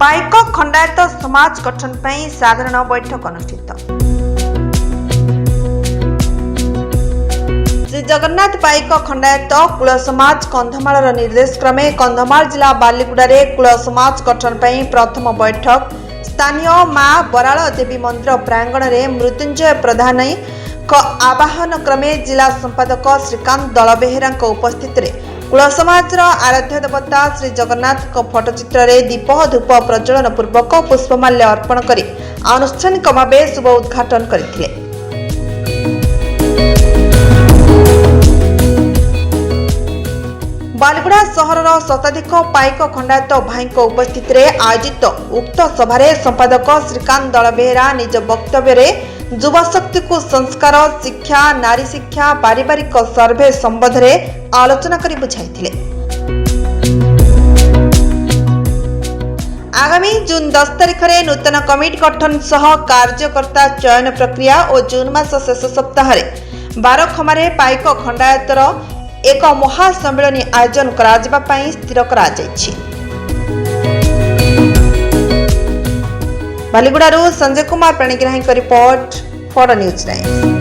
पाइक खंडायत समाज गठन पर साधारण बैठक अनुष्ठित। श्री जगन्नाथ पाइक खंडायत कुल समाज कंधमाल निर्देश क्रमे कंधमाल जिला बालीगुड़े कुल समाज गठन पर प्रथम बैठक स्थानीय मां बराल देवी मंदिर प्रांगण में मृत्युंजय प्रधान आवाहन क्रमे जिला संपादक श्रीकांत दलबेहेरा उपस्थित कुल समाज आराध्य देवता श्री जगन्नाथ फोटोचित्र में दीप धूप प्रज्वलन पूर्वक पुष्पमाल्य अर्पण कर आनुष्ठानिक भाव शुभ उद्घाटन करथिले। बालीगुड़ा सहर शताधिक पाइक खंडायत भाई उपस्थित आयोजित उक्त सभारे संपादक श्रीकांत दलबेहेरा निज वक्तव्य युवशक्ति को संस्कार शिक्षा नारी शिक्षा पारिवारिक सर्वे संबंध में आलोचना कर बुझाइथिले। आगामी जून 10 तारिख में नूतन कमिटी गठन सह कार्यकर्ता चयन प्रक्रिया और जून मास शेष सप्ताह 12 खमारे पाइक खंडायतर एक महासम्मेलन आयोजन करा स्थिर करा जायछि। बालीगुड़ारू Sanjay Kumar Panigrahi report for news 9।